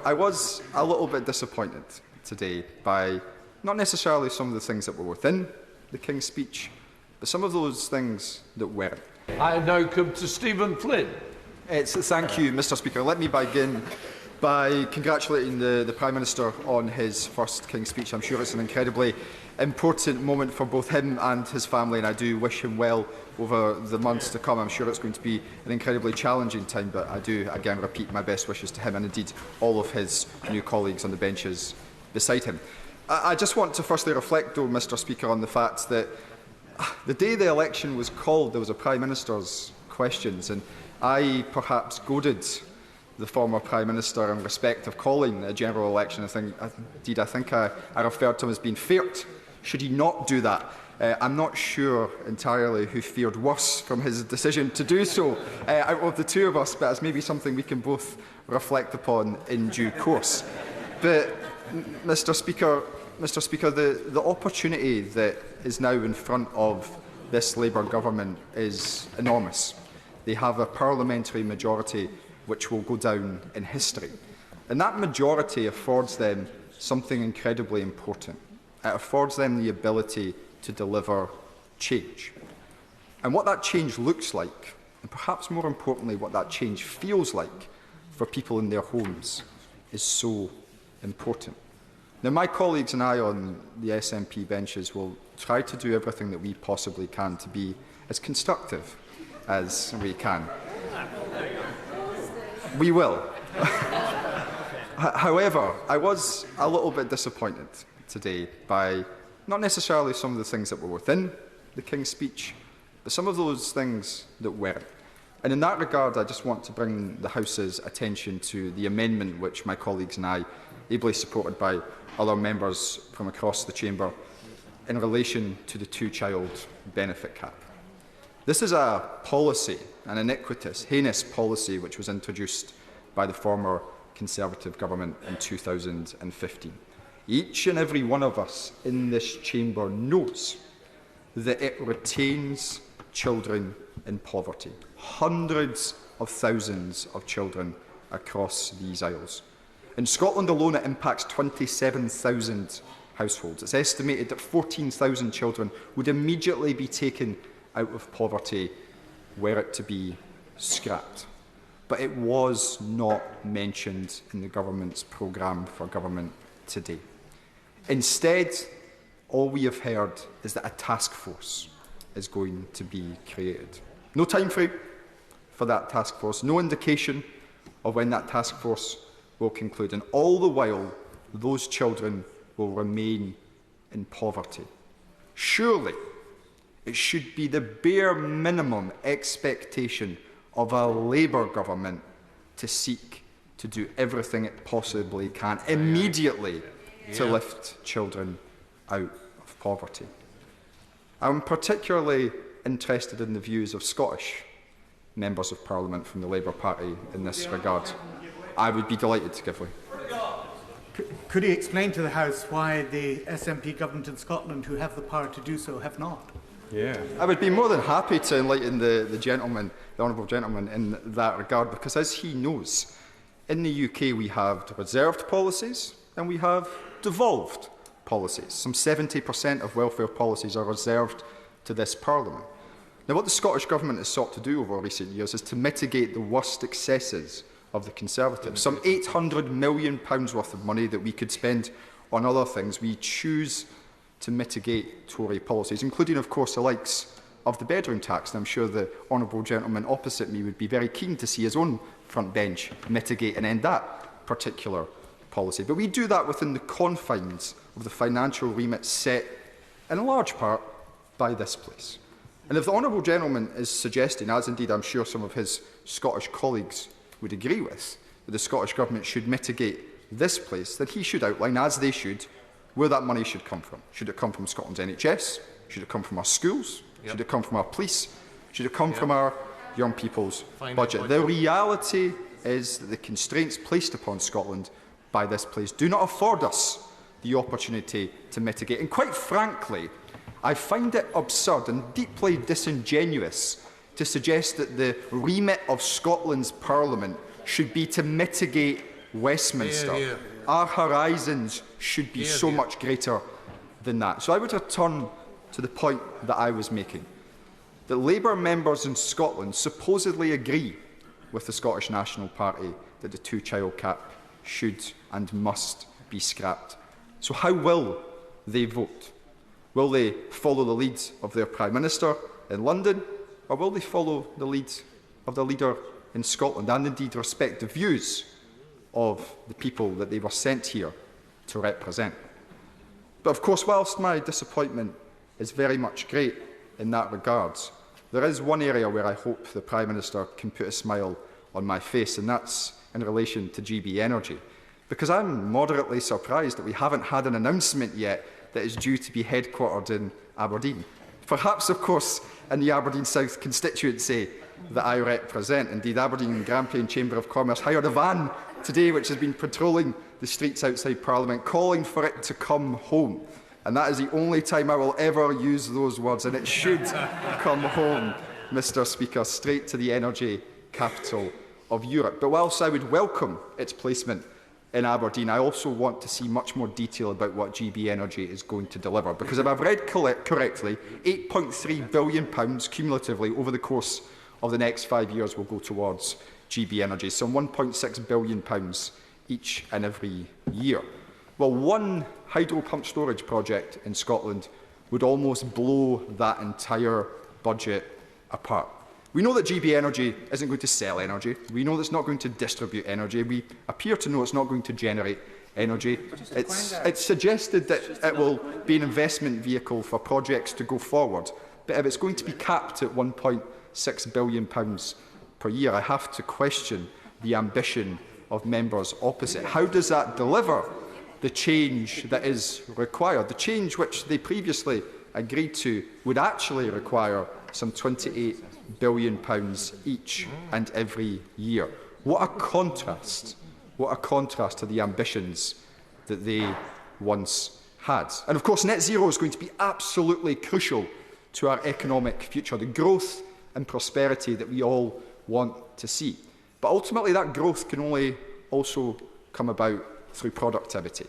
I was a little bit disappointed today by not necessarily some of the things that were within the King's speech, but some of those things that weren't. I now come to Stephen Flynn. Thank you, Mr. Speaker. Let me begin by congratulating the Prime Minister on his first King's speech. I'm sure it's an incredibly important moment for both him and his family, and I do wish him well over the months to come. I'm sure it's going to be an incredibly challenging time, but I do again repeat my best wishes to him and indeed all of his new colleagues on the benches beside him. I just want to firstly reflect, though, Mr. Speaker, on the fact that the day the election was called, there was a Prime Minister's questions, and I perhaps goaded the former Prime Minister in respect of calling a general election. I think I referred to him as being feared. Should he not do that? I'm not sure entirely who fared worse from his decision to do so out of the two of us, but it's maybe something we can both reflect upon in due course. But, Mr. Speaker, the opportunity that is now in front of this Labour government is enormous. They have a parliamentary majority which will go down in history. And that majority affords them something incredibly important. It affords them the ability to deliver change. And what that change looks like, and perhaps more importantly, what that change feels like for people in their homes, is so important. Now, my colleagues and I on the SNP benches will try to do everything that we possibly can to be as constructive as we can. We will. However, I was a little bit disappointed today by not necessarily some of the things that were within the King's speech, but some of those things that weren't. And in that regard, I just want to bring the House's attention to the amendment which my colleagues and I, ably supported by other members from across the chamber, in relation to the two-child benefit cap. This is a policy, an iniquitous, heinous policy, which was introduced by the former Conservative government in 2015. Each and every one of us in this chamber knows that it retains children in poverty. Hundreds of thousands of children across these aisles. In Scotland alone, it impacts 27,000 households. It's estimated that 14,000 children would immediately be taken out of poverty were it to be scrapped. But it was not mentioned in the government's programme for government today. Instead, all we have heard is that a task force is going to be created. No time frame for that task force, no indication of when that task force will conclude, and all the while those children will remain in poverty. Surely it should be the bare minimum expectation of a Labour government to seek to do everything it possibly can immediately to lift children out of poverty. I'm particularly interested in the views of Scottish members of Parliament from the Labour Party in this regard. I would be delighted to give way. Could he explain to the House why the SNP government in Scotland, who have the power to do so, have not? I would be more than happy to enlighten the honourable gentleman in that regard, because as he knows, in the UK we have reserved policies and we have devolved policies. Some 70% of welfare policies are reserved to this Parliament. Now, what the Scottish Government has sought to do over recent years is to mitigate the worst excesses of the Conservatives. Some £800 million worth of money that we could spend on other things, we choose to mitigate Tory policies, including, of course, the likes of the bedroom tax. And I'm sure the honourable gentleman opposite me would be very keen to see his own front bench mitigate and end that particular policy. But we do that within the confines of the financial remit set, in large part, by this place. And if the honourable gentleman is suggesting, as indeed I'm sure some of his Scottish colleagues would agree with, that the Scottish Government should mitigate this place, then he should outline, as they should, where that money should come from. Should it come from Scotland's NHS? Should it come from our schools? Should it come from our police? Should it come from our young people's budget? The reality is that the constraints placed upon Scotland by this place do not afford us the opportunity to mitigate. And quite frankly, I find it absurd and deeply disingenuous to suggest that the remit of Scotland's Parliament should be to mitigate Westminster. Hear, hear. Our horizons should be so much greater than that. So I would return to the point that I was making, that Labour members in Scotland supposedly agree with the Scottish National Party that the two-child cap should and must be scrapped. So how will they vote? Will they follow the lead of their Prime Minister in London, or will they follow the lead of the leader in Scotland, and indeed respect the views of the people that they were sent here to represent? But of course, whilst my disappointment is very much great in that regard, there is one area where I hope the Prime Minister can put a smile on my face, and that's in relation to GB Energy. Because I'm moderately surprised that we haven't had an announcement yet that is due to be headquartered in Aberdeen. Perhaps, of course, in the Aberdeen South constituency that I represent. Indeed, Aberdeen and Grampian Chamber of Commerce hired a van today which has been patrolling the streets outside Parliament, calling for it to come home. And that is the only time I will ever use those words, and it should come home, Mr. Speaker, straight to the energy capital of Europe. But whilst I would welcome its placement in Aberdeen, I also want to see much more detail about what GB Energy is going to deliver. Because if I've read correctly, £8.3 billion cumulatively over the course of the next 5 years will go towards GB Energy, some £1.6 billion each and every year. Well, one hydro pump storage project in Scotland would almost blow that entire budget apart. We know that GB Energy isn't going to sell energy. We know that it's not going to distribute energy. We appear to know it's not going to generate energy. It's suggested that it will be an investment vehicle for projects to go forward. But if it's going to be capped at £1.6 billion per year, I have to question the ambition of members opposite. How does that deliver the change that is required? The change which they previously agreed to would actually require some £28 billion each and every year. What a contrast! What a contrast to the ambitions that they once had. And of course, net zero is going to be absolutely crucial to our economic future, the growth and prosperity that we all want to see. But ultimately, that growth can only also come about through productivity.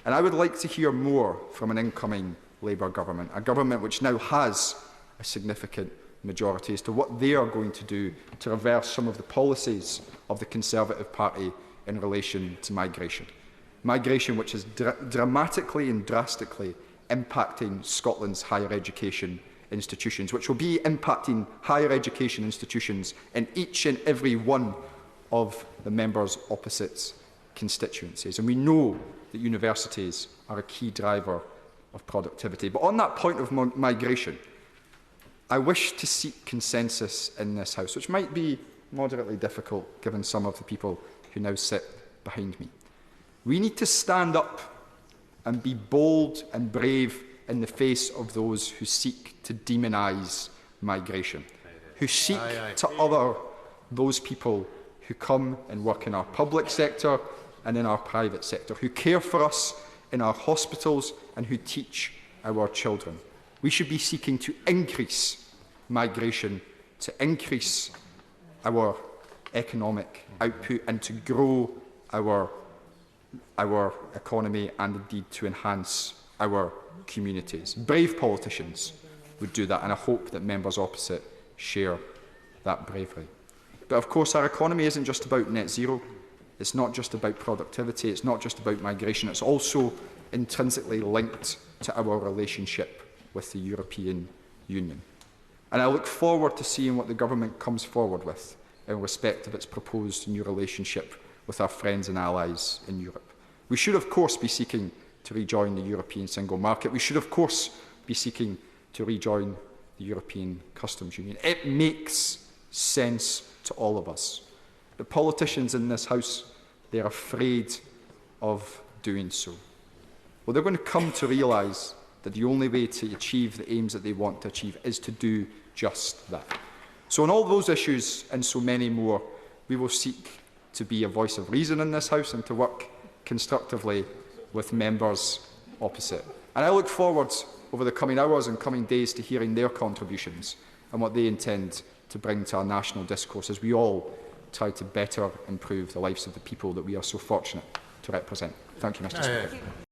And I would like to hear more from an incoming Labour government, a government which now has a significant majority, as to what they are going to do to reverse some of the policies of the Conservative Party in relation to migration. Migration which is dramatically and drastically impacting Scotland's higher education institutions, which will be impacting higher education institutions in each and every one of the members opposite's constituencies. And we know that universities are a key driver of productivity. But on that point of migration, I wish to seek consensus in this House, which might be moderately difficult given some of the people who now sit behind me. We need to stand up and be bold and brave in the face of those who seek to demonise migration, who seek to other those people who come and work in our public sector and in our private sector, who care for us in our hospitals and who teach our children. We should be seeking to increase migration, to increase our economic output and to grow our economy and indeed to enhance our communities. Brave politicians would do that, and I hope that members opposite share that bravery. But of course, our economy isn't just about net zero. It's not just about productivity. It's not just about migration. It's also intrinsically linked to our relationship with the European Union. And I look forward to seeing what the government comes forward with in respect of its proposed new relationship with our friends and allies in Europe. We should, of course, be seeking to rejoin the European single market. We should, of course, be seeking to rejoin the European Customs Union. It makes sense to all of us. The politicians in this House, they're afraid of doing so. Well, they're going to come to realise that the only way to achieve the aims that they want to achieve is to do just that. So on all those issues and so many more, we will seek to be a voice of reason in this House and to work constructively with members opposite. And I look forward over the coming hours and coming days to hearing their contributions and what they intend to bring to our national discourse as we all try to better improve the lives of the people that we are so fortunate to represent. Thank you, Mr. Speaker.